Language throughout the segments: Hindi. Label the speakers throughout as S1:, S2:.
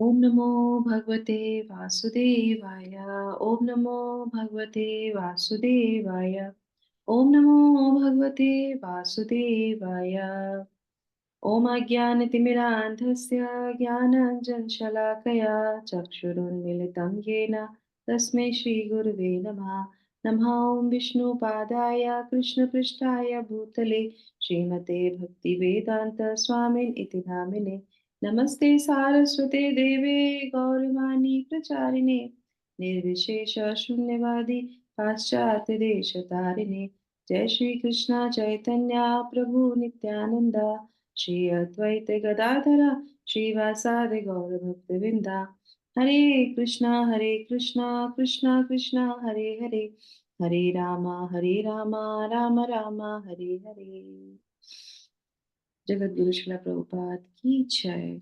S1: ओम नमो भगवते वासुदेवाय। ओम नमो भगवते वासुदेवाय। ओम नमो भगवते वासुदेवाय। ओम अज्ञानतिमिरान्धस्य ज्ञानाञ्जनशलाकया चक्षुरुन्मीलितं येन तस्मै श्रीगुरुवे नमः। नमः ॐ विष्णुपादाय कृष्णपृष्ठाय भूतले श्रीमते भक्तिवेदान्त स्वामिन् इति नामिने। नमस्ते सारस्वते देवे गौरवाणी प्रचारिणे निर्विशेष शून्यवादी पाश्चात्य देश तारिणे। जय श्री कृष्ण चैतन्य प्रभु नित्यानंद श्री अद्वैत गदाधर श्रीवासादि गौर भक्तविंदा। हरे कृष्णा कृष्णा कृष्णा हरे हरे, हरे रामा राम राम हरे हरे। जगत गुरु शिला प्रभुपाद की जय।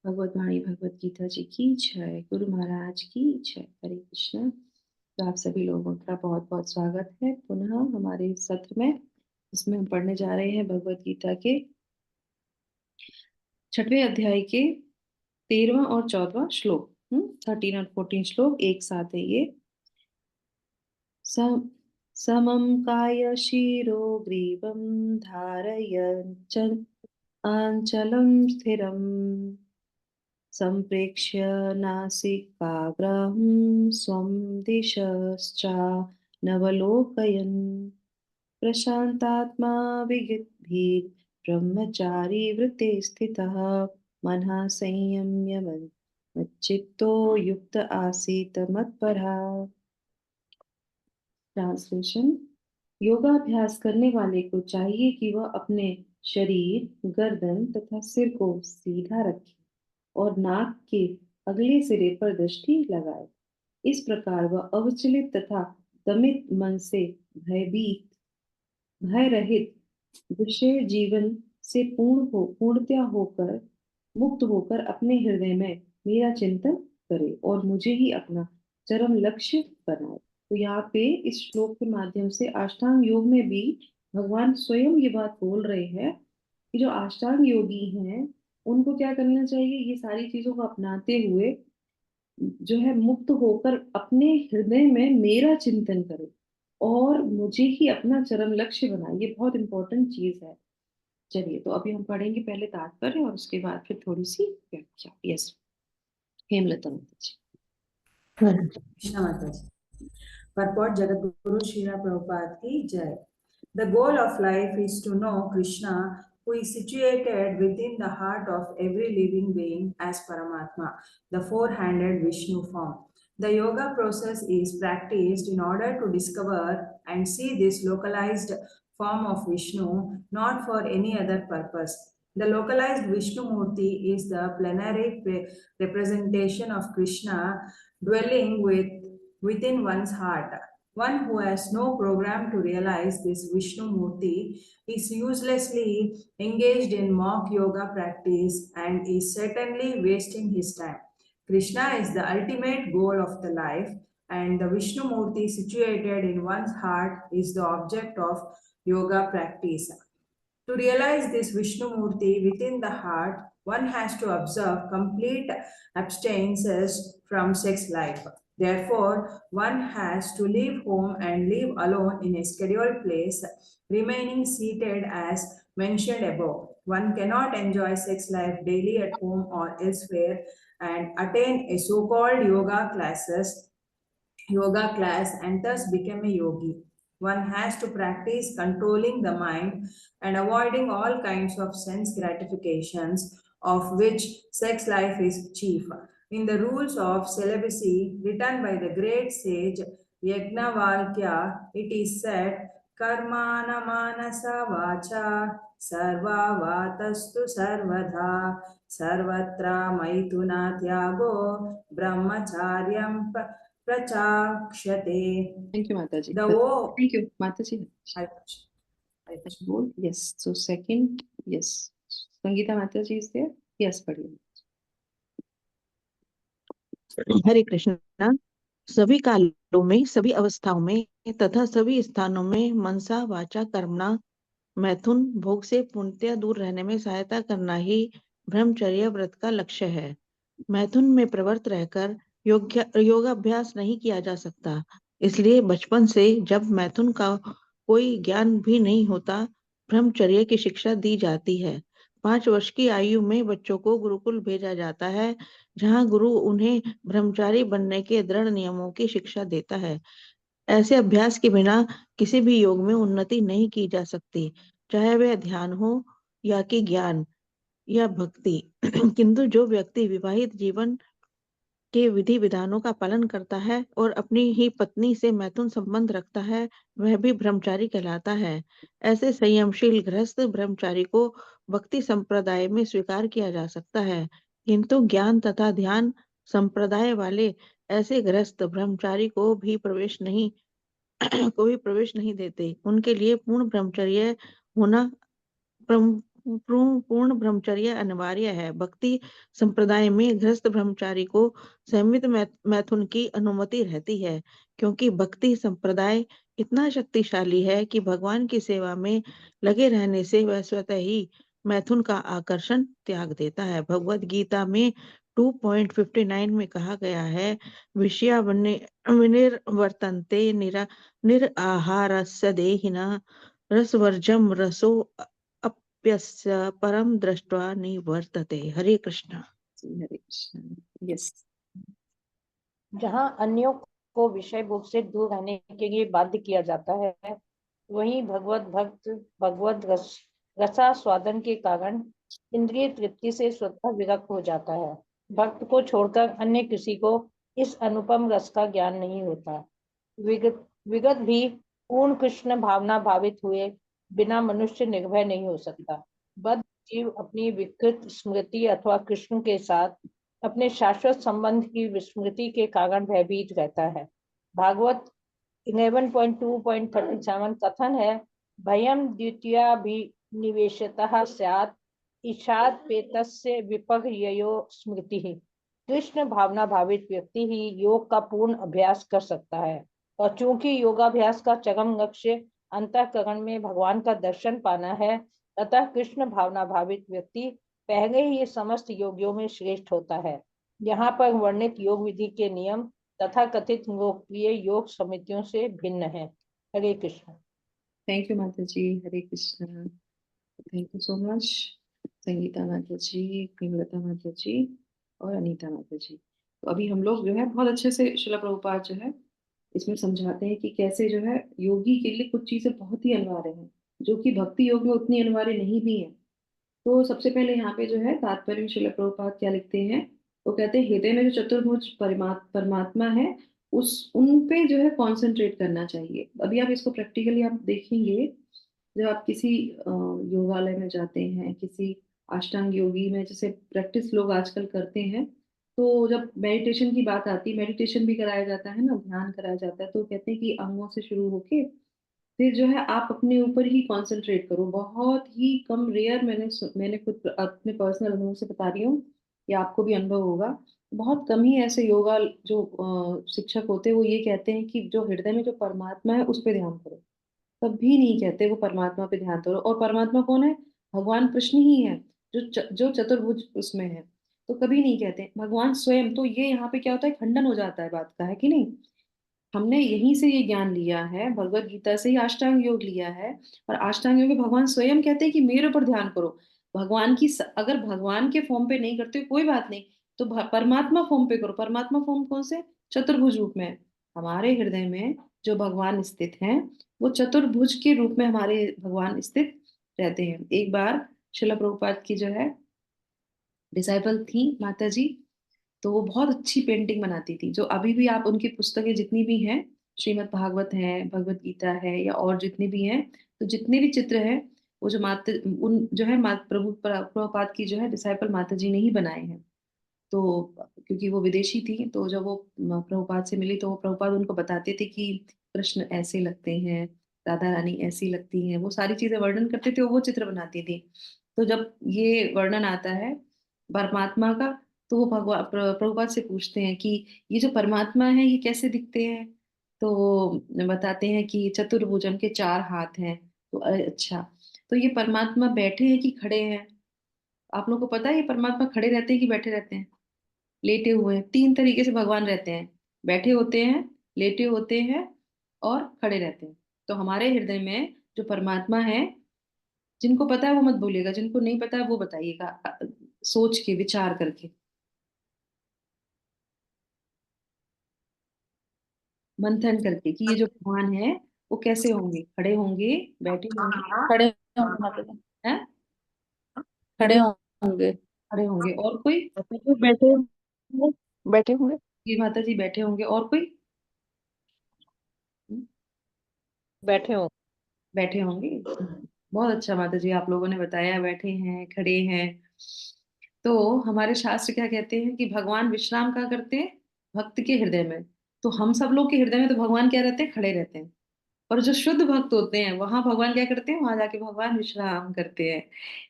S1: भगवत वाणी भगवत गीता जी की जय। गुरु महाराज की जय। हरे कृष्ण। तो आप सभी लोगों का बहुत बहुत स्वागत है पुनः हमारे इस सत्र में, जिसमें हम पढ़ने जा रहे हैं भगवत गीता के 6वें अध्याय के 13वां और 14वां श्लोक। 13 और 14 श्लोक एक साथ है ये। सम समं कायशीरो ग्रीवं धारयन् आंचलं स्थिरं संप्रेक्ष्य नासिकाग्रं स्वं दिशश्चानवलोकयन् प्रशान्तात्मा विगतभिर्ब्रह्मचारी वृत्ते स्थितः मनः संयम्य मच्चित्तो युक्त आसीत् मत्परः। ट्रांसलेशन। योगाभ्यास करने वाले को चाहिए कि वह अपने शरीर, गर्दन तथा सिर को सीधा रखे और नाक के अगले सिरे पर दृष्टि लगाए। इस प्रकार वह अविचलित तथा दमित मन से भय रहित विषय जीवन से पूर्णतया होकर मुक्त होकर अपने हृदय में मेरा चिंतन करे और मुझे ही अपना चरम लक्ष्य बनाए। तो यहाँ पे इस श्लोक के माध्यम से अष्टांग योग में भी भगवान स्वयं ये बात बोल रहे हैं कि जो अष्टांग योगी हैं उनको क्या करना चाहिए, ये सारी चीजों को अपनाते हुए जो है मुक्त होकर अपने हृदय में मेरा चिंतन करे और मुझे ही अपना चरम लक्ष्य बनाए। ये बहुत इंपॉर्टेंट चीज है। चलिए, तो अभी हम पढ़ेंगे पहले तात्पर्य और उसके बाद फिर थोड़ी सी व्याख्या। यस, हेमलता माता जी।
S2: कृष्ण माता जी। Purport Jagat Guru Srila Prabhupada ki Jai. The goal of life is to know Krishna, who is situated within the heart of every living being as Paramatma, the four-handed Vishnu form. The yoga process is practiced in order to discover and see this localized form of Vishnu, not for any other purpose. The localized Vishnu Murti is the plenary representation of Krishna dwelling within one's heart. One who has no program to realize this Vishnu Murti is uselessly engaged in mock yoga practice and is certainly wasting his time. Krishna is the ultimate goal of the life, and the Vishnu Murti situated in one's heart is the object of yoga practice. To realize this Vishnu Murti within the heart, one has to observe complete abstinence from sex life. Therefore, one has to leave home and live alone in a scheduled place, remaining seated as mentioned above. One cannot enjoy sex life daily at home or elsewhere and attain a so-called yoga class and thus become a yogi. One has to practice controlling the mind and avoiding all kinds of sense gratifications, of which sex life is chief. In the rules of celibacy written by the great sage Yajnavalkya, it is said, Karmana manasa vacha sarva vatastu sarvadha sarvatra maituna tyago brahmacharyam प्रचाक्षते.
S1: थैंक यू माता जी।
S2: The wo.
S1: थैंक यू माता जी।
S2: Hare
S1: बोल yes. So second, yes, Sangeeta माता जी इज देयर। यस, पढ़िए।
S3: हरे कृष्णा। सभी कालों में, सभी अवस्थाओं में तथा सभी स्थानों में मनसा वाचा कर्मणा मैथुन भोग से पूर्णतया दूर रहने में सहायता करना ही ब्रह्मचर्य व्रत का लक्ष्य है। मैथुन में प्रवृत्त रहकर योगाभ्यास नहीं किया जा सकता। इसलिए बचपन से जब मैथुन का कोई ज्ञान भी नहीं होता, ब्रह्मचर्य की शिक्षा दी जाती है। 5 वर्ष की आयु में बच्चों को गुरुकुल भेजा जाता है, जहाँ गुरु उन्हें ब्रह्मचारी बनने के दृढ़ नियमों की शिक्षा देता है। ऐसे अभ्यास के बिना किसी भी योग में उन्नति नहीं की जा सकती, चाहे वह ध्यान हो या कि ज्ञान या भक्ति। किंतु जो व्यक्ति विवाहित जीवन के विधि विधानों का पालन करता है और अपनी ही पत्नी से मैथुन संबंध रखता है, वह भी ब्रह्मचारी कहलाता है। ऐसे संयमशील गृहस्थ ब्रह्मचारी को भक्ति संप्रदाय में स्वीकार किया जा सकता है, किंतु ज्ञान तथा ध्यान संप्रदाय वाले ऐसे गृहस्थ ब्रह्मचारी को भी प्रवेश नहीं देते। उनके लिए पूर्ण ब्रह्मचर्य होना पूर्ण ब्रह्मचर्य अनिवार्य है। भक्ति संप्रदाय में गृहस्थ ब्रह्मचारी को संयमित मैथुन की अनुमति रहती है, क्योंकि भक्ति संप्रदाय इतना शक्तिशाली है कि भगवान की सेवा में लगे रहने से वह स्वतः ही मैथुन का आकर्षण त्याग देता है। भगवद गीता में 2.59 में कहा गया है, विषया विनिर्वर्तन्ते निराहारस्य देहिनः रसवर्जम रसो अप्यस्य परम दृष्ट्वा निवर्तते। हरे कृष्णा।
S1: हरे कृष्ण। यस।
S4: जहाँ अन्यों को विषय भोग से दूर रहने के लिए बाध्य किया जाता है, वहीं भगवत भक्त भगवत रसास्वादन के कारण इंद्रिय तृप्ति से स्वतः विरक्त हो जाता है। भक्त को छोड़कर अन्य किसी को इस अनुपम रस का ज्ञान नहीं होता। विगत भी पूर्ण कृष्ण भावना भावित हुए बिना मनुष्य निर्भय नहीं हो सकता। बद्ध जीव अपनी विकृत स्मृति अथवा कृष्ण के साथ अपने शाश्वत संबंध की विस्मृति के कारण भयभीत रहता है। भागवत 11.2.37 कथन है, भयम द्वितीयाभिनिवेशतः स्यात् ईशात पेतस्य विपर्ययो स्मृतिः। कृष्ण भावना भावित व्यक्ति ही योग का पूर्ण अभ्यास कर सकता है, और चूंकि योगाभ्यास का चरम लक्ष्य अंतःकरण में भगवान का दर्शन पाना है, अतः कृष्ण भावना भावित व्यक्ति पहले ही समस्त योगियों में श्रेष्ठ होता है। यहाँ पर वर्णित योग विधि के नियम तथा कथित लोकप्रिय योग समितियों से भिन्न है। हरे कृष्ण।
S1: थैंक यू माता जी। Hare Krishna. Thank you so much Sangeeta माता जी, प्रेमलता माता जी और अनीता माता जी। तो अभी हम लोग जो है बहुत अच्छे से श्रील प्रभुपाद जो है इसमें समझाते हैं कि कैसे जो है योगी के लिए कुछ चीजें बहुत ही अनिवार्य हैं, जो कि भक्ति योग में उतनी अनिवार्य नहीं भी है। तो सबसे पहले यहाँ पे जो है तात्पर्य में श्रील प्रभुपाद क्या लिखते हैं, वो कहते हैं हृदय में जो चतुर्भुज परमात्मा है उस उन पे जो है कंसंट्रेट करना चाहिए। अभी आप इसको प्रैक्टिकली आप देखेंगे, जब आप किसी योगालय में जाते हैं, किसी अष्टांग योगी में जैसे प्रैक्टिस लोग आजकल करते हैं, तो जब मेडिटेशन की बात आती है, मेडिटेशन भी कराया जाता है ना, ध्यान कराया जाता है, तो कहते हैं कि अंगों से शुरू होके फिर जो है आप अपने ऊपर ही कंसंट्रेट करो। बहुत ही कम रेयर, मैंने खुद अपने पर्सनल अनुभव से बता रही हूँ, या आपको भी अनुभव होगा, बहुत कम ही ऐसे योगा जो शिक्षक होते हैं वो ये कहते हैं कि जो हृदय में जो परमात्मा है उस पर ध्यान करो। कभी नहीं कहते वो परमात्मा पे ध्यान करो। और परमात्मा कौन है? भगवान कृष्ण ही है, जो चतुर्भुज उसमें है। तो कभी नहीं कहते भगवान स्वयं। तो ये यहाँ पे क्या होता है, खंडन हो जाता है बात का, है कि नहीं? हमने यहीं से ये ज्ञान लिया है, भगवत गीता से ही अष्टांग योग लिया है। और अष्टांग योग में भगवान स्वयं कहते हैं कि मेरे ऊपर ध्यान करो। भगवान की अगर भगवान के फॉर्म पे नहीं करते कोई बात नहीं, तो परमात्मा फॉर्म पे करो। परमात्मा फॉर्म कौन से? चतुर्भुज रूप में। हमारे हृदय में जो भगवान स्थित हैं, वो चतुर्भुज के रूप में हमारे भगवान स्थित रहते हैं। एक बार शिला प्रभुपाद की जो है डिसाइपल थी माता जी, तो वो बहुत अच्छी पेंटिंग बनाती थी। जो अभी भी आप उनकी पुस्तकें जितनी भी हैं, श्रीमद् भागवत है, भगवत गीता है, या और जितनी भी हैं, तो जितने भी चित्र हैं, वो जो माता उन जो है प्रभुपाद की जो है डिसाइपल माता जी ने ही बनाए हैं। तो क्योंकि वो विदेशी थी, तो जब वो प्रभुपाद से मिली तो वो प्रभुपाद उनको बताते थे कि कृष्ण ऐसे लगते हैं, राधा रानी ऐसी लगती हैं, वो सारी चीजें वर्णन करते थे, वो चित्र बनाती थी। तो जब ये वर्णन आता है परमात्मा का, तो वो भगवान प्रभुपाद से पूछते हैं कि ये जो परमात्मा है ये कैसे दिखते हैं? तो वो बताते हैं कि चतुर्भुज, के 4 हाथ हैं। तो अरे अच्छा, तो ये परमात्मा बैठे हैं कि खड़े हैं? आप लोगों को पता है ये परमात्मा खड़े रहते हैं कि बैठे रहते हैं? लेटे हुए हैं। 3 तरीके से भगवान रहते हैं, बैठे होते हैं, लेटे होते हैं और खड़े रहते हैं। तो हमारे हृदय में जो परमात्मा है, जिनको पता है वो मत बोलिएगा, जिनको नहीं पता है वो बताइएगा, सोच के विचार करके, मंथन करके कि ये जो भगवान है वो कैसे होंगे, खड़े होंगे, बैठे होंगे,
S4: खड़े होंगे माता जी,
S1: हैं,
S4: खड़े होंगे।
S1: खड़े होंगे, और कोई?
S4: बैठे होंगे, बैठे होंगे,
S1: ये माता जी बैठे होंगे, और कोई? हम्म,
S4: बैठे होंगे।
S1: बैठे होंगे। बहुत अच्छा माता जी, आप लोगों ने बताया, बैठे हैं, खड़े हैं। तो हमारे शास्त्र क्या कहते हैं कि भगवान विश्राम कहाँ करते हैं? भक्त के हृदय में। तो हम सब लोग के हृदय में तो भगवान क्या रहते हैं? खड़े रहते हैं। और जो शुद्ध भक्त होते हैं वहां भगवान क्या करते हैं? वहां जाके भगवान विश्राम करते हैं।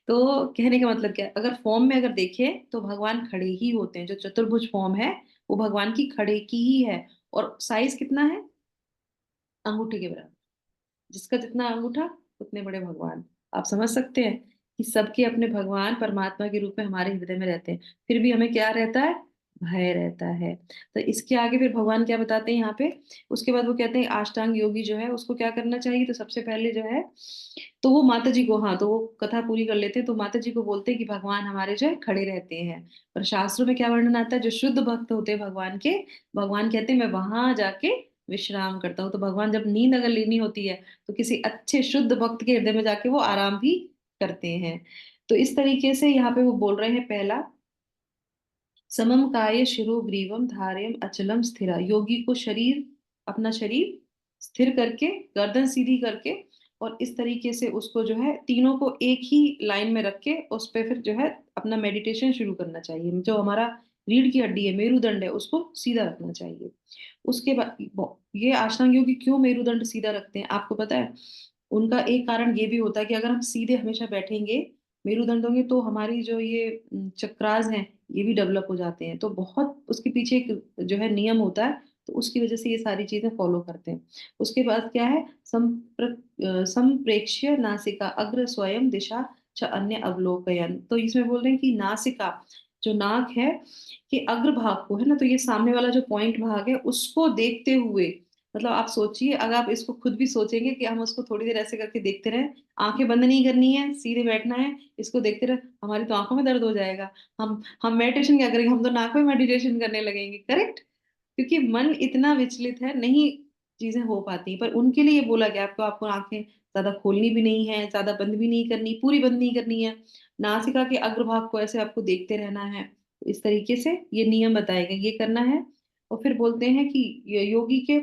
S1: तो कहने का मतलब क्या है? अगर फॉर्म में अगर देखें तो भगवान खड़े ही होते हैं। जो चतुर्भुज फॉर्म है वो भगवान की खड़े की ही है। और साइज कितना है? अंगूठे के बराबर। जिसका जितना अंगूठा उतने बड़े भगवान। आप समझ सकते हैं कि सबके अपने भगवान परमात्मा के रूप में हमारे हृदय में रहते हैं। फिर भी हमें क्या रहता है? भय रहता है। तो इसके आगे फिर भगवान क्या बताते हैं यहाँ पे? उसके बाद वो कहते हैं अष्टांग योगी जो है उसको क्या करना चाहिए। तो सबसे पहले जो है, तो वो माता जी को, हाँ, तो वो कथा पूरी कर लेते हैं। तो माता जी को बोलते हैं कि भगवान हमारे जो है खड़े रहते हैं। पर शास्त्रों में क्या वर्णन आता है? जो शुद्ध भक्त होते हैं भगवान के, भगवान कहते हैं मैं वहां जाके विश्राम करता हूँ। तो भगवान जब नींद अगर लेनी होती है तो किसी अच्छे शुद्ध भक्त के हृदय में जाके वो आराम भी करते हैं। तो इस तरीके से यहाँ पे वो बोल रहे हैं, पहला, समम काय शिरो ग्रीवम धार्यम अचलम स्थिरा। योगी को शरीर, अपना शरीर स्थिर करके, गर्दन सीधी करके, और इस तरीके से उसको जो है तीनों को एक ही लाइन में रख के उस पे फिर जो है अपना मेडिटेशन शुरू करना चाहिए। जो हमारा रीढ़ की हड्डी है, मेरुदंड है, उसको सीधा रखना चाहिए। उसके बाद ये अष्टांग योगी क्यों मेरुदंड सीधा रखते हैं आपको पता है? उनका एक कारण ये भी होता है कि अगर हम सीधे हमेशा बैठेंगे, मेरुदंड होंगे, तो हमारी जो ये चक्रास हैं ये भी डेवलप हो जाते हैं। तो बहुत उसके पीछे एक जो है नियम होता है। तो उसकी वजह से ये सारी चीजें फॉलो करते हैं। उसके बाद क्या है? संप्रेक्ष्य नासिका अग्र स्वयं दिशा च अन्य अवलोकयन। तो इसमें बोल रहे हैं कि नासिका, जो नाक है, कि अग्र भाग को है ना, तो ये सामने वाला जो पॉइंट भाग है उसको देखते हुए, मतलब आप सोचिए, अगर आप इसको खुद भी सोचेंगे कि हम उसको थोड़ी देर ऐसे करके देखते रहे, आंखें बंद नहीं करनी है, सीधे बैठना है, इसको देखते रहे, हमारी तो आंखों में दर्द हो जाएगा। हम मेडिटेशन क्या करेंगे? हम तो नाक में मेडिटेशन करने लगेंगे, करेक्ट? क्योंकि मन इतना विचलित है, नहीं चीजें हो पाती। पर उनके लिए ये बोला गया आपको, आपको आंखें ज्यादा खोलनी भी नहीं है, ज्यादा बंद भी नहीं करनी, पूरी बंद नहीं करनी है। नासिका के अग्रभाग को ऐसे आपको देखते रहना है। इस तरीके से ये नियम बताए गए, ये करना है। और फिर बोलते हैं कि ये योगी के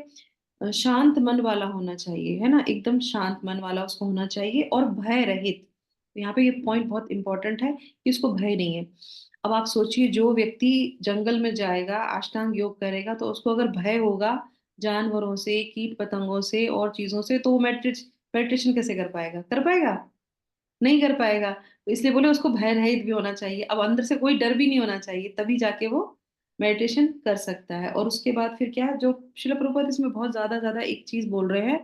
S1: शांत मन वाला होना चाहिए, है ना, एकदम शांत मन वाला उसको होना चाहिए, और भय रहित। तो यहाँ पे ये पॉइंट बहुत इंपॉर्टेंट है कि उसको भय नहीं है। अब आप सोचिए, जो व्यक्ति जंगल में जाएगा, अष्टांग योग करेगा, तो उसको अगर भय होगा जानवरों से, कीट पतंगों से और चीजों से, तो वो मेडिटेशन कैसे कर पाएगा? कर पाएगा? नहीं कर पाएगा। तो इसलिए बोले उसको भय रहित भी होना चाहिए। अब अंदर से कोई डर भी नहीं होना चाहिए, तभी जाके वो मेडिटेशन कर सकता है। और उसके बाद फिर क्या, जो शिल प्रभुपाद इसमें बहुत ज्यादा ज्यादा एक चीज बोल रहे हैं,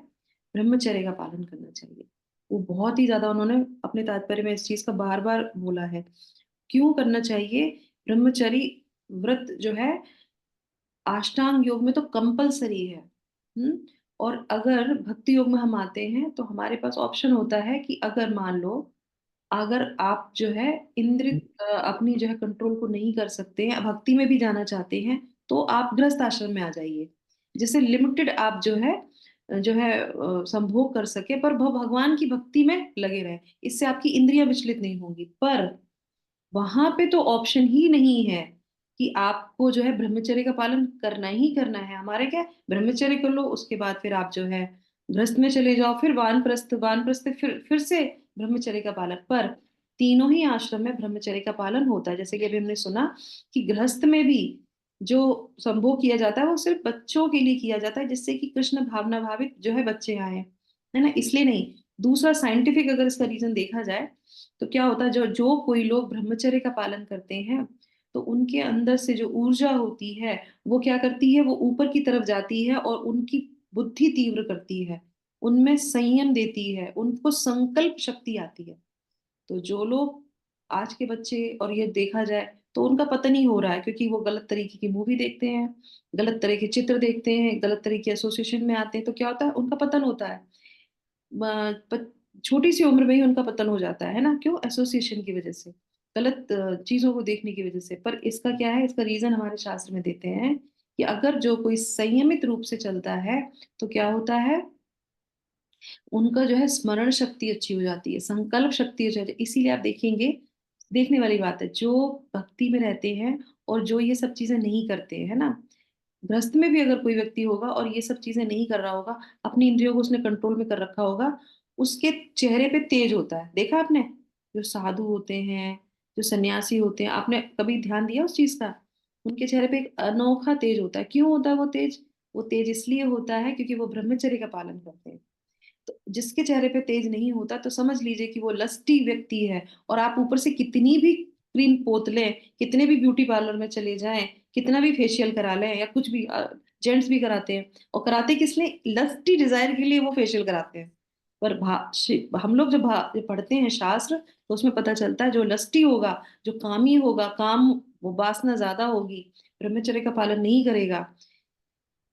S1: ब्रह्मचर्य का पालन करना चाहिए। वो बहुत ही ज्यादा उन्होंने अपने तात्पर्य में इस चीज का बार बार बोला है। क्यों करना चाहिए? ब्रह्मचर्य व्रत जो है अष्टांग योग में तो कंपलसरी है। और अगर भक्ति योग में हम आते हैं तो हमारे पास ऑप्शन होता है कि अगर मान लो, अगर आप जो है इंद्रिय अपनी जो है कंट्रोल को नहीं कर सकते हैं, भक्ति में भी जाना चाहते हैं, तो आप गृहस्थ आश्रम में आ जाइए, जिससे लिमिटेड आप जो है संभोग कर सके, पर भगवान की भक्ति में लगे रहे। इससे आपकी इंद्रियां विचलित नहीं होंगी। पर वहां पे तो ऑप्शन ही नहीं है कि आपको जो है ब्रह्मचर्य का पालन करना ही करना है। हमारे क्या है, ब्रह्मचर्य कर लो, उसके बाद फिर आप जो है गृहस्थ में चले जाओ, फिर वानप्रस्थ, वानप्रस्थ फिर से ब्रह्मचर्य का पालन। पर तीनों ही आश्रम में ब्रह्मचर्य का पालन होता है। जैसे कि अभी हमने सुना कि गृहस्थ में भी जो संभोग किया जाता है वो सिर्फ बच्चों के लिए किया जाता है, जिससे कि कृष्ण भावना भावित जो है बच्चे आए, है ना, इसलिए नहीं। दूसरा साइंटिफिक अगर इसका रीजन देखा जाए तो क्या होता है, जो जो कोई लोग ब्रह्मचर्य का पालन करते हैं, तो उनके अंदर से जो ऊर्जा होती है वो क्या करती है, वो ऊपर की तरफ जाती है और उनकी बुद्धि तीव्र करती है, उनमें संयम देती है, उनको संकल्प शक्ति आती है। तो जो लोग, आज के बच्चे, और ये देखा जाए तो उनका पतन ही हो रहा है, क्योंकि वो गलत तरीके की मूवी देखते हैं, गलत तरह के चित्र देखते हैं, गलत तरह के एसोसिएशन में आते हैं, तो क्या होता है, उनका पतन होता है। छोटी सी उम्र में ही उनका पतन हो जाता है ना, क्यों? एसोसिएशन की वजह से, गलत चीजों को देखने की वजह से। पर इसका क्या है, इसका रीजन हमारे शास्त्र में देते हैं कि अगर जो कोई संयमित रूप से चलता है तो क्या होता है, उनका जो है स्मरण शक्ति अच्छी हो जाती है, संकल्प शक्ति हो जाती है। इसीलिए आप देखेंगे, देखने वाली बात है, जो भक्ति में रहते हैं और जो ये सब चीजें नहीं करते हैं, है ना, गृहस्थ में भी अगर कोई व्यक्ति होगा और ये सब चीजें नहीं कर रहा होगा, अपनी इंद्रियों को उसने कंट्रोल में कर रखा होगा, उसके चेहरे पे तेज होता है। देखा आपने, जो साधु होते हैं, जो सन्यासी होते हैं, आपने कभी ध्यान दिया उस चीज का? उनके चेहरे पे एक अनोखा तेज होता है। क्यों होता है वो तेज? वो तेज इसलिए होता है क्योंकि वो ब्रह्मचर्य का पालन करते हैं। तो जिसके चेहरे पे तेज नहीं होता, तो समझ लीजिए कि वो लस्टी व्यक्ति है। और आप ऊपर से कितनी भी क्रीम पोत लें, कितने भी ब्यूटी पार्लर में चले जाएं, कितना भी फेशियल करा लें, या कुछ भी, जेंट्स भी कराते हैं, और कराते किस लिए? लस्टी डिजायर के लिए वो फेशियल कराते हैं। पर हम लोग जब जब पढ़ते हैं शास्त्र, तो उसमें पता चलता है जो लस्टी होगा, जो कामी होगा, काम, वो वासना ज्यादा होगी, ब्रह्मचर्य का पालन नहीं करेगा,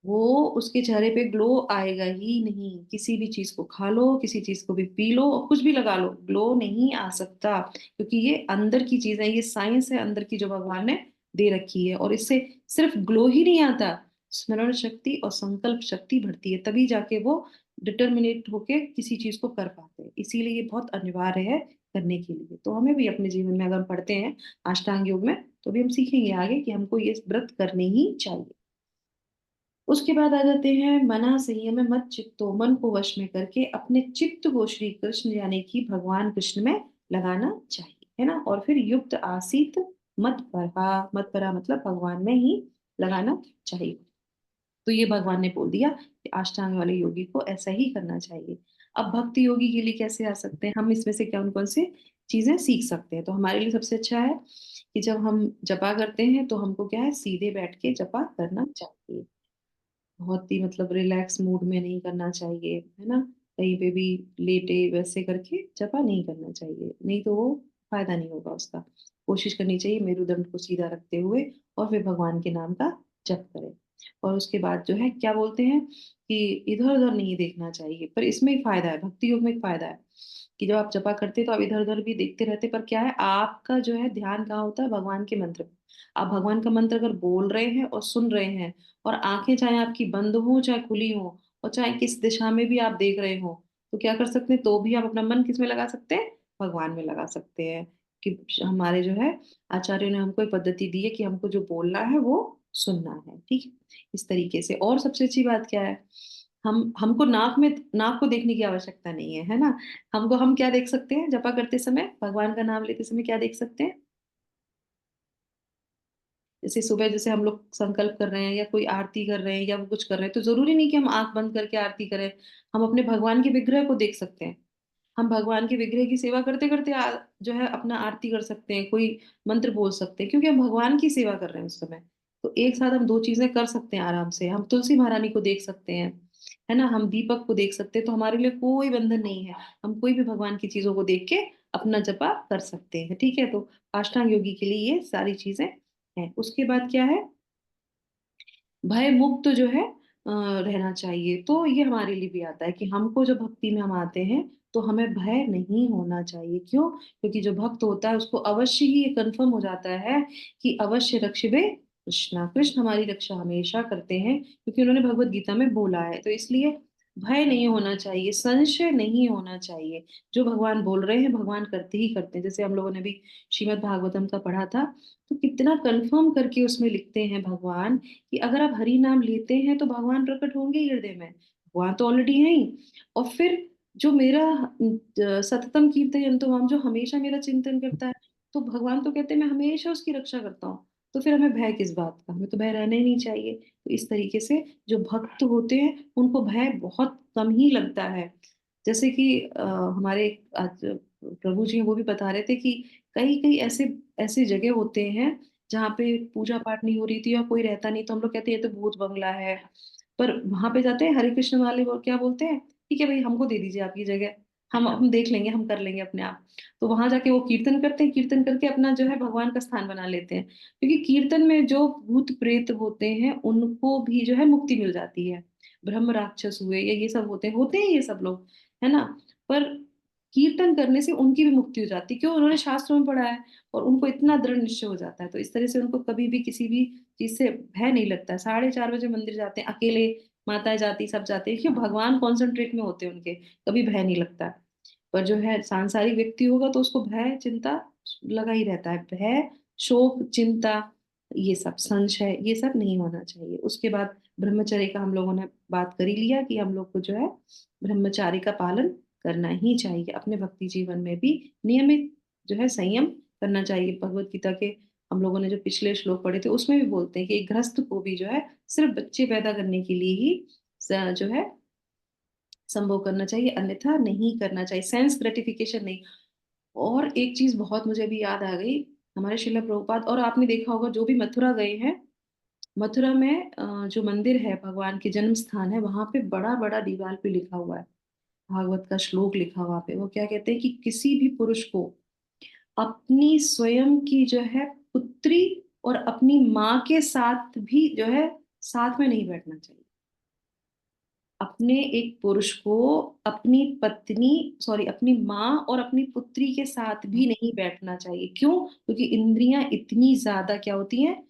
S1: वो, उसके चेहरे पे ग्लो आएगा ही नहीं। किसी भी चीज को खा लो, किसी चीज को भी पी लो, और कुछ भी लगा लो, ग्लो नहीं आ सकता, क्योंकि ये अंदर की चीज है, ये साइंस है अंदर की जो भगवान ने दे रखी है। और इससे सिर्फ ग्लो ही नहीं आता, स्मरण शक्ति और संकल्प शक्ति बढ़ती है, तभी जाके वो डिटर्मिनेट होके किसी चीज को कर पाते हैं। इसीलिए ये बहुत अनिवार्य है करने के लिए। तो हमें भी अपने जीवन में अगर हम पढ़ते हैं अष्टांग योग में, तो भी हम सीखेंगे आगे कि हमको ये व्रत करने ही चाहिए। उसके बाद आ जाते हैं मना संयम मत चित्तो, मन को वश में करके अपने चित्त को श्री कृष्ण यानी कि भगवान कृष्ण में लगाना चाहिए, है ना। और फिर युक्त आसीत मत परा, मत परा मतलब भगवान में ही लगाना चाहिए। तो ये भगवान ने बोल दिया कि अष्टांग वाले योगी को ऐसा ही करना चाहिए। अब भक्ति योगी के लिए कैसे आ सकते हैं हम, इसमें से कौन कौन से चीजें सीख सकते हैं? तो हमारे लिए सबसे अच्छा है कि जब हम जपा करते हैं तो हमको क्या है, सीधे बैठ के जपा करना चाहिए। बहुत ही मतलब रिलैक्स मूड में नहीं करना चाहिए, है ना। कहीं पे भी लेटे वैसे करके जपा नहीं करना चाहिए, नहीं तो वो फायदा नहीं होगा उसका। कोशिश करनी चाहिए मेरुदंड को सीधा रखते हुए, और फिर भगवान के नाम का जप करें। और उसके बाद जो है क्या बोलते हैं कि इधर उधर नहीं देखना चाहिए। पर इसमें एक फायदा है, भक्ति योग में एक फायदा है कि जब आप जपा करते हैं तो आप इधर उधर भी देखते रहते, पर क्या है, आपका जो है ध्यान कहाँ होता है, भगवान के मंत्र में। आप भगवान का मंत्र अगर बोल रहे हैं और सुन रहे हैं, और आंखें चाहे आपकी बंद हो चाहे खुली हो, और चाहे किस दिशा में भी आप देख रहे हो, तो क्या कर सकते हैं, तो भी आप अपना मन किस में लगा सकते हैं, भगवान में लगा सकते हैं। कि हमारे जो है आचार्यों ने हमको एक पद्धति दी है कि हमको जो बोलना है वो सुनना है, ठीक है, इस तरीके से। और सबसे अच्छी बात क्या है, हमको नाक को देखने की आवश्यकता नहीं है ना। हम क्या देख सकते हैं जपा करते समय, भगवान का नाम लेते समय क्या देख सकते हैं? जैसे सुबह जैसे हम लोग संकल्प कर रहे हैं, या कोई आरती कर रहे हैं, या वो कुछ कर रहे हैं, तो जरूरी नहीं कि हम आंख बंद करके आरती करें। हम अपने भगवान के विग्रह को देख सकते हैं। हम भगवान के विग्रह की सेवा करते करते जो है अपना आरती कर सकते हैं, कोई मंत्र बोल सकते हैं, क्योंकि हम भगवान की सेवा कर रहे हैं उस समय। तो एक साथ हम दो चीजें कर सकते हैं आराम से। हम तुलसी महारानी को देख सकते हैं, है ना, हम दीपक को देख सकते हैं। तो हमारे लिए कोई बंधन नहीं है, हम कोई भी भगवान की चीजों को देख के अपना जपा कर सकते हैं, ठीक है। तो अष्टांग योगी के लिए ये सारी चीजें हैं। उसके बाद क्या है, भय मुक्त जो है रहना चाहिए। तो ये हमारे लिए भी आता है कि हमको जब भक्ति में हम आते हैं तो हमें भय नहीं होना चाहिए। क्यों? क्योंकि जो भक्त होता है उसको अवश्य ही ये कंफर्म हो जाता है कि अवश्य रक्षिबे कृष्णा, कृष्ण हमारी रक्षा हमेशा करते हैं, क्योंकि उन्होंने भगवत गीता में बोला है। तो इसलिए भय नहीं होना चाहिए, संशय नहीं होना चाहिए। जो भगवान बोल रहे हैं भगवान करते ही करते हैं। जैसे हम लोगों ने भी श्रीमद् भागवतम का पढ़ा था, तो कितना कंफर्म करके उसमें लिखते हैं भगवान कि अगर आप हरि नाम लेते हैं तो भगवान प्रकट होंगे ही हृदय में, भगवान तो ऑलरेडी है ही। और फिर जो मेरा सततम कीर्तयन्तु हम, जो हमेशा मेरा चिंतन करता है, तो भगवान तो कहते हैं मैं हमेशा उसकी रक्षा करता हूँ। तो फिर हमें भय किस बात का, हमें तो भय रहना ही नहीं चाहिए। तो इस तरीके से जो भक्त होते हैं उनको भय बहुत कम ही लगता है। जैसे कि हमारे आज प्रभु जी हैं, वो भी बता रहे थे कि कई कई ऐसे ऐसे जगह होते हैं जहाँ पे पूजा पाठ नहीं हो रही थी या कोई रहता नहीं, तो हम लोग कहते हैं ये तो भूत बंगला है। पर वहां पे जाते हैं हरे कृष्ण वाले, वो क्या बोलते हैं, ठीक है भाई हमको दे दीजिए आपकी जगह, हम देख लेंगे, हम कर लेंगे अपने आप। तो वहां जाके वो कीर्तन करते हैं, कीर्तन करके अपना जो है भगवान का स्थान बना लेते हैं, क्योंकि कीर्तन में जो भूत प्रेत होते हैं उनको भी जो है मुक्ति मिल जाती है। ब्रह्म राक्षस हुए या ये सब होते हैं ये सब लोग, है ना। पर कीर्तन करने से उनकी भी मुक्ति हो जाती है, क्यों? उन्होंने शास्त्रों में पढ़ा है और उनको इतना दृढ़ निश्चय हो जाता है, तो इस तरह से उनको कभी भी किसी भी चीज से भय नहीं लगता है। 4:30 बजे मंदिर जाते हैं अकेले, माताएं जाती, सब जाते हैं, क्यों? भगवान कॉन्सेंट्रेट में होते हैं उनके, कभी भय नहीं लगता। पर जो है सांसारिक व्यक्ति होगा तो उसको भय चिंता लगा ही रहता है। भय, शोक, चिंता, ये सब संशय, ये सब नहीं होना चाहिए। उसके बाद ब्रह्मचर्य का हम लोगों ने बात कर ही लिया कि हम लोग को जो है ब्रह्मचारी का पालन करना ही चाहिए। अपने भक्ति जीवन में भी नियमित जो है संयम करना चाहिए। भगवत गीता के हम लोगों ने जो पिछले श्लोक पढ़े थे उसमें भी बोलते हैं कि एक गृहस्थ को भी जो है सिर्फ बच्चे पैदा करने के लिए ही जो है संभोग करना चाहिए, अन्यथा नहीं करना चाहिए, सेंस ग्रेटिफिकेशन नहीं। और एक चीज बहुत मुझे अभी याद आ गई, हमारे श्रील प्रभुपाद, और आपने देखा होगा जो भी मथुरा गए हैं, मथुरा में जो मंदिर है भगवान के जन्म स्थान है, वहां पे बड़ा बड़ा दीवार पे लिखा हुआ है, भागवत का श्लोक लिखा हुआ पे। वो क्या कहते हैं कि किसी भी पुरुष को अपनी स्वयं की जो है पुत्री और अपनी माँ के साथ भी जो है साथ में नहीं बैठना चाहिए। अपने एक पुरुष को अपनी पत्नी, सॉरी, अपनी माँ और अपनी पुत्री के साथ भी नहीं बैठना चाहिए। क्यों? क्योंकि इंद्रियां इतनी ज्यादा क्या होती हैं,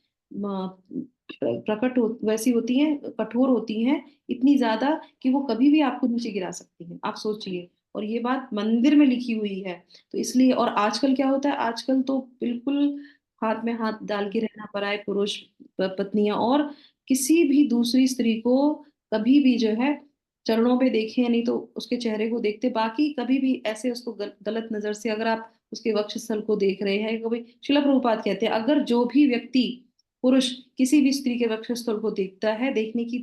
S1: वैसी होती हैं, कठोर होती हैं इतनी ज्यादा कि वो कभी भी आपको नीचे गिरा सकती हैं। आप सोचिए, और ये बात मंदिर में लिखी हुई है। तो इसलिए, और आजकल क्या होता है, आजकल तो बिल्कुल हाथ में हाथ डाल के रहना, पराए पुरुष, पत्नियां और किसी भी दूसरी स्त्री को कभी भी जो है चरणों पे देखें, नहीं तो उसके चेहरे को देखते, बाकी कभी भी ऐसे उसको गलत नजर से अगर आप उसके वक्षस्थल को देख रहे हैं, कभी शिला प्रभुपाद कहते हैं अगर जो भी व्यक्ति, पुरुष, किसी भी स्त्री के वक्षस्थल को देखता है, देखने की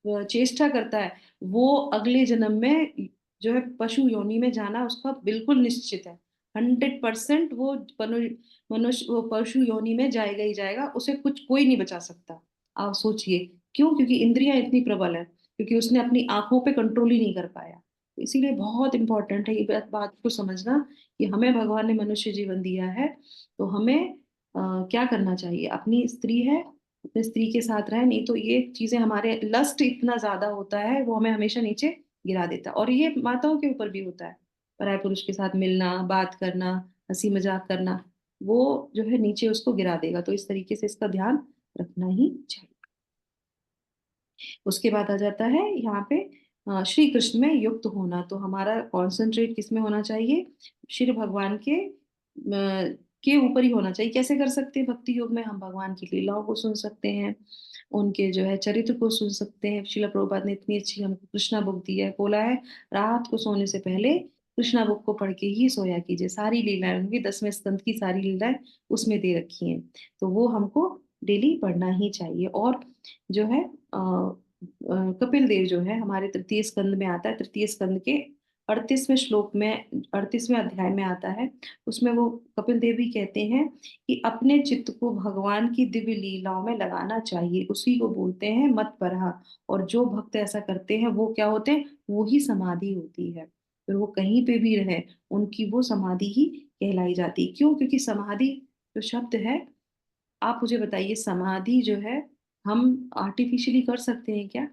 S1: चेष्टा करता है, वो अगले जन्म में जो है पशु योनि में जाना उसका बिल्कुल निश्चित है। 100% वो मनुष्य वो पशु योनि में जाएगा ही जाएगा, उसे कुछ कोई नहीं बचा सकता। आप सोचिए, क्यों? क्योंकि इंद्रियां इतनी प्रबल है, क्योंकि उसने अपनी आंखों पे कंट्रोल ही नहीं कर पाया। तो इसीलिए बहुत इंपॉर्टेंट है ये बात को समझना कि हमें भगवान ने मनुष्य जीवन दिया है, तो हमें क्या करना चाहिए। अपनी स्त्री है, अपने स्त्री के साथ रहे, नहीं तो ये चीजें, हमारे लस्ट इतना ज्यादा होता है वो हमें हमेशा नीचे गिरा देता है। और ये माताओं के ऊपर भी होता है, पराये पुरुष के साथ मिलना, बात करना, हंसी मजाक करना, वो जो है नीचे उसको गिरा देगा। तो इस तरीके से इसका ध्यान रखना ही चाहिए। उसके बाद आ जाता है यहाँ पे श्री कृष्ण में युक्त होना। तो हमारा कॉन्सेंट्रेट किस में होना चाहिए? श्री भगवान के ऊपर ही होना चाहिए। कैसे कर सकते हैं? भक्ति योग में हम भगवान की लीलाओं को सुन सकते हैं, उनके जो है चरित्र को सुन सकते हैं। शिला प्रभुपाद ने इतनी अच्छी हमको कृष्णा बुक दी है, बोला है रात को सोने से पहले कृष्णा बुक को पढ़ के ही सोया कीजिए। सारी लीलाएं उनकी 10वें स्कंद की सारी लीलाएं उसमें दे रखी हैं, तो वो हमको डेली पढ़ना ही चाहिए। और जो है कपिल देव जो है हमारे तृतीय स्कंद में आता है, तृतीय स्कंद के 38वें श्लोक में, 38वें अध्याय में आता है। उसमें वो कपिल देव भी कहते हैं कि अपने चित्त को भगवान की दिव्य लीलाओं में लगाना चाहिए, उसी को बोलते हैं मत परहा। और जो भक्त ऐसा करते हैं वो क्या होते हैं? वो ही समाधि होती है। फिर वो कहीं पे भी रहे, उनकी वो समाधि ही कहलाई जाती है। क्यों? क्योंकि समाधि जो शब्द है, आप मुझे बताइए, समाधि जो है हम आर्टिफिशियली कर सकते हैं क्या?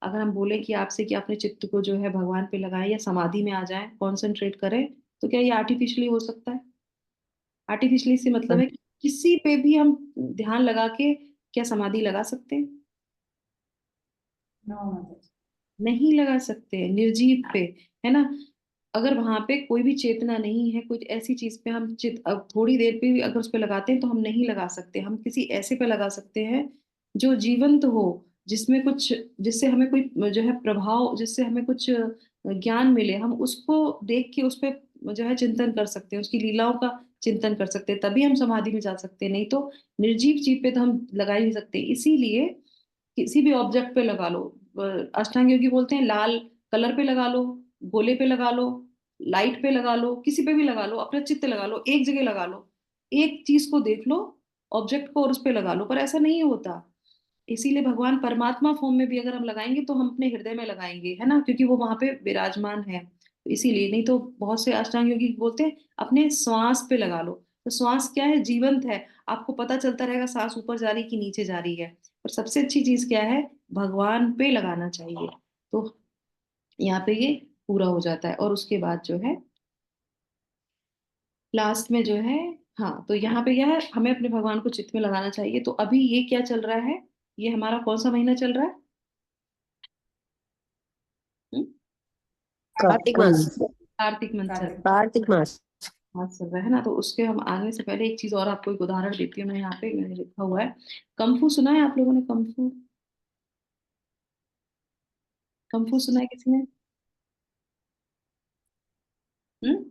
S1: अगर हम बोले कि आपसे कि अपने चित्त को जो है भगवान पे लगाएं या समाधि में आ जाएं, कंसंट्रेट करें, तो क्या ये आर्टिफिशियली हो सकता है? आर्टिफिशियली से मतलब है कि किसी पे भी हम ध्यान लगा के क्या समाधि लगा सकते हैं?
S2: नो माताजी।
S1: नहीं लगा सकते। निर्जीव पे, है ना, अगर वहां पे कोई भी चेतना नहीं है, कुछ ऐसी चीज पे हम चित अब थोड़ी देर पे भी अगर उस पे लगाते हैं तो हम नहीं लगा सकते। हम किसी ऐसे पे लगा सकते हैं जो जीवंत हो, जिसमें कुछ, जिससे हमें कोई जो है प्रभाव, जिससे हमें कुछ ज्ञान मिले, हम उसको देख के उस पे जो है चिंतन कर सकते हैं, उसकी लीलाओं का चिंतन कर सकते हैं, तभी हम समाधि में जा सकते हैं। नहीं तो निर्जीव चीज पे तो हम लगा ही नहीं सकते। इसीलिए किसी भी ऑब्जेक्ट पे लगा लो, अष्टांग योगी बोलते हैं लाल कलर पे लगा लो, गोले पे लगा लो, लाइट पे लगा लो, किसी पे भी लगा लो, अपना चित्त लगा लो, एक जगह लगा लो, एक चीज को देख लो, ऑब्जेक्ट को, और उस पे लगा लो। पर ऐसा नहीं होता। इसीलिए भगवान परमात्मा फॉर्म में भी अगर हम लगाएंगे तो हम अपने हृदय में लगाएंगे, है ना, क्योंकि वो वहां पे विराजमान है। तो इसीलिए, नहीं तो बहुत से अष्टांग योगी बोलते हैं अपने श्वास पे लगा लो। तो श्वास क्या है, जीवंत है, आपको पता चलता रहेगा सांस ऊपर जा रही कि नीचे जा रही है। और सबसे अच्छी चीज क्या है, भगवान पे लगाना चाहिए। तो यहाँ पे ये पूरा हो जाता है। और उसके बाद जो है लास्ट में जो है, हाँ, तो यहाँ पे क्या है, हमें अपने भगवान को चित्त में लगाना चाहिए। तो अभी ये क्या चल रहा है, ये हमारा कौन सा महीना चल रहा है? हम्म?
S5: कार्तिक मास।
S1: कार्तिक मंथ चल
S2: कार्तिक।
S5: कार्तिक मास।
S1: हाँ चल रहा है ना। तो उसके हम आगे से पहले एक चीज और आपको एक उदाहरण देती हूँ। मैं यहाँ पे मैंने लिखा हुआ है, कंफू सुना है आप लोगों ने? कंफू, कंफू सुना है किसी ने? हम्म?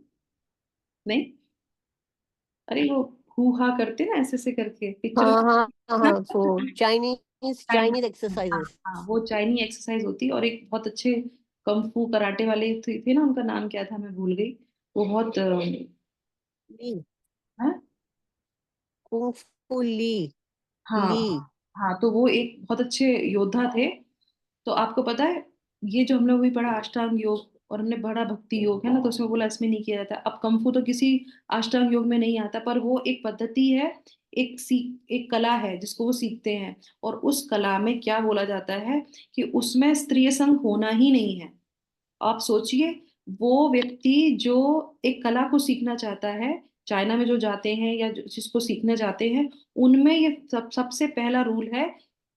S1: नहीं? अरे वो हु हा करते ना ऐसे ऐसे करके पिक्चर
S5: हाँ
S1: में
S5: हाँ हाँ,
S1: ना?
S5: वो चाइनीज चाइनीज
S1: हाँ
S5: एक्सरसाइजेस।
S1: हाँ, वो चाइनी एक्सरसाइज होती है। और एक बहुत अच्छे कंफू कराटे वाले थे ना, उनका नाम क्या था मैं भूल गई। वो बहुत
S5: ली।
S1: हाँ
S5: कुंग फू ली।
S1: हाँ
S5: ली।
S1: हाँ, तो वो एक बहुत अच्छे योद्धा थे। तो आपको पता है, ये जो हम लोग भी पढ़ा अष्टांग योग, और हमने बड़ा भक्ति योग है ना, तो उसमें बोला इसमें नहीं किया जाता। अब कंफू तो किसी अष्टांग योग में नहीं आता, पर वो एक पद्धति है, एक कला है जिसको वो सीखते हैं। और उस कला में क्या बोला जाता है कि उसमें स्त्रीय संग होना ही नहीं है। आप सोचिए, वो व्यक्ति जो एक कला को सीखना चाहता है, चाइना में जो जाते हैं या जिसको सीखना चाहते हैं, उनमें ये सबसे पहला रूल है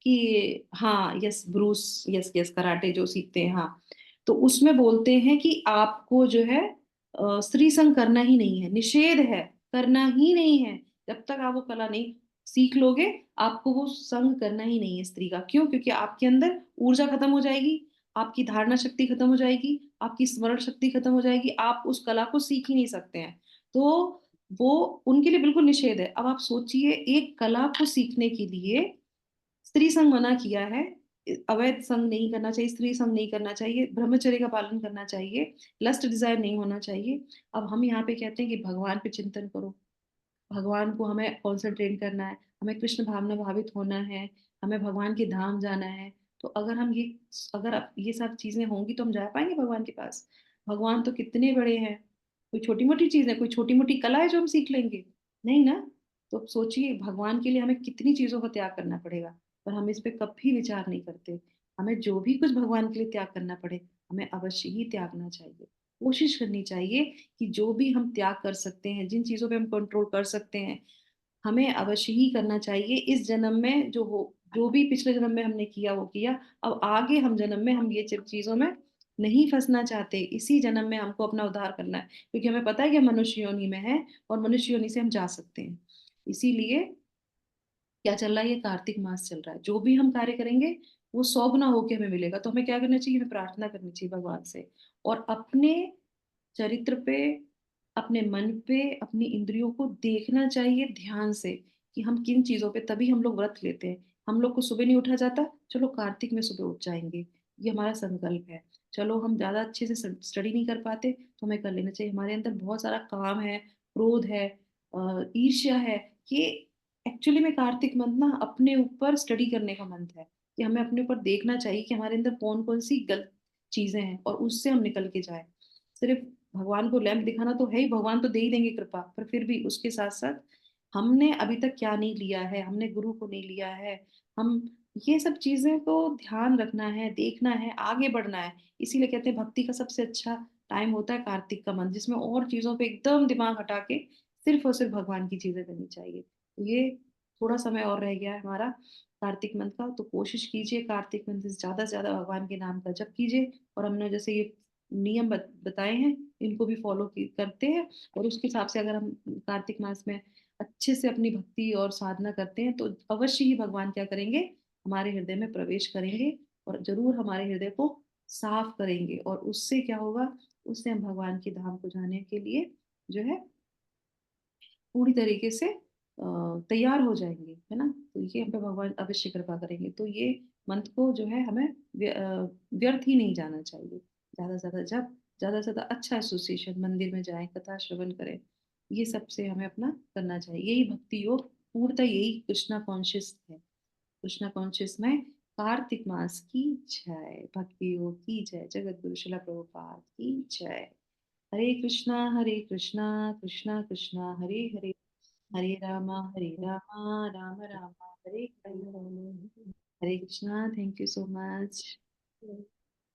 S1: कि हाँ, yes Bruce, yes yes karate जो सीखते हैं, हाँ, तो उसमें बोलते हैं कि आपको जो है स्त्री संग करना ही नहीं है, निषेध है, करना ही नहीं है। जब तक आप वो कला नहीं सीख लोगे, आपको वो संग करना ही नहीं है स्त्री का। क्यों? क्योंकि आपके अंदर ऊर्जा खत्म हो जाएगी, आपकी धारणा शक्ति खत्म हो जाएगी, आपकी स्मरण शक्ति खत्म हो जाएगी, आप उस कला को सीख ही नहीं सकते हैं। तो वो उनके लिए बिल्कुल निषेध है। अब आप सोचिए, एक कला को सीखने के लिए स्त्री संग मना किया है, अवैध संग नहीं करना चाहिए, स्त्री संग नहीं करना चाहिए, ब्रह्मचर्य का पालन करना चाहिए, लस्ट डिजायर नहीं होना चाहिए। अब हम यहाँ पे कहते हैं कि भगवान पे चिंतन करो, भगवान को हमें कॉन्सेंट्रेट करना है, हमें कृष्ण भावना भावित होना है, हमें भगवान के धाम जाना है। तो अगर हम ये, अगर अब ये सब चीजें होंगी तो हम जा पाएंगे भगवान के पास? भगवान तो कितने बड़े हैं, कोई छोटी मोटी चीज है, कोई छोटी मोटी कला है जो हम सीख लेंगे? नहीं ना। तो अब सोचिए, भगवान के लिए हमें कितनी चीजों का त्याग करना पड़ेगा, पर हम इस पे कभी विचार नहीं करते। हमें जो भी कुछ भगवान के लिए त्याग करना पड़े, हमें अवश्य ही त्यागना चाहिए। कोशिश करनी चाहिए कि जो भी हम त्याग कर सकते हैं, जिन चीजों पे हम कंट्रोल कर सकते हैं, हमें अवश्य ही करना चाहिए। इस जन्म में जो हो, जो भी पिछले जन्म में हमने किया वो किया। अब आगे हम जन्म में हम ये चीजों में नहीं फंसना चाहते। इसी जन्म में हमको अपना उद्धार करना है, क्योंकि हमें पता है कि हम मनुष्य योनि में है, और मनुष्य योनि से हम जा सकते हैं। इसीलिए क्या चल रहा है, ये कार्तिक मास चल रहा है। जो भी हम कार्य करेंगे वो 100 गुना होके हमें मिलेगा। तो हमें क्या करना चाहिए, हमें प्रार्थना करनी चाहिए भगवान से, और अपने चरित्र पे, अपने मन पे, अपनी इंद्रियों को देखना चाहिए ध्यान से कि हम किन चीजों पे, तभी हम लोग व्रत लेते हैं। हम लोग को सुबह नहीं उठा जाता, चलो कार्तिक में सुबह उठ जाएंगे, ये हमारा संकल्प है। चलो हम ज्यादा अच्छे से स्टडी नहीं कर पाते तो हमें कर लेना चाहिए। हमारे अंदर बहुत सारा काम है, क्रोध है, ईर्ष्या है, ये एक्चुअली में कार्तिक मंथ ना अपने ऊपर स्टडी करने का मंथ है, कि हमें अपने ऊपर देखना चाहिए कि हमारे अंदर कौन कौन सी गलत चीजें हैं, और उससे हम निकल के जाए। सिर्फ भगवान को लैंप दिखाना तो है ही, भगवान तो दे ही देंगे कृपा, पर फिर भी उसके साथ साथ हमने अभी तक क्या नहीं लिया है, हमने गुरु को नहीं लिया है, हम ये सब चीजें को ध्यान रखना है, देखना है, आगे बढ़ना है। इसीलिए कहते हैं भक्ति का सबसे अच्छा टाइम होता है कार्तिक का मंथ, जिसमें और चीजों पे एकदम दिमाग हटा के सिर्फ और सिर्फ भगवान की चीजें करनी चाहिए। तो ये थोड़ा समय और रह गया है हमारा कार्तिक मंथ का, तो कोशिश कीजिए कार्तिक मंथ से ज्यादा भगवान के नाम का जप कीजिए। और हमने जैसे ये नियम बताए हैं, इनको भी फॉलो करते हैं, और उसके हिसाब से अगर हम कार्तिक मास में अच्छे से अपनी भक्ति और साधना करते हैं, तो अवश्य ही भगवान क्या करेंगे, हमारे हृदय में प्रवेश करेंगे, और जरूर हमारे हृदय को साफ करेंगे। और उससे क्या होगा, उससे हम भगवान के धाम को जाने के लिए जो है पूरी तरीके से तैयार हो जाएंगे, है ना। तो ये हम पे भगवान अवश्य कृपा करेंगे। तो ये मंथ को जो है हमें व्यर्थ ही नहीं जाना चाहिए। ज्यादा से ज्यादा जब, ज्यादा से ज्यादा अच्छा एसोसिएशन, मंदिर में जाएं, कथा श्रवण करें, ये सब से हमें अपना करना चाहिए। यही भक्ति योग पूर्णतः यही कृष्णा कॉन्शियस है। कृष्णा कॉन्शियस में कार्तिक मास की जय, भक्ति योग की जय, जगत गुरु शिला प्रभुपाद की जय। Hare Krishna Krishna Krishna Hare Hare, Hare Rama Ram Ram Hare Hare. Hare Krishna, thank you so much.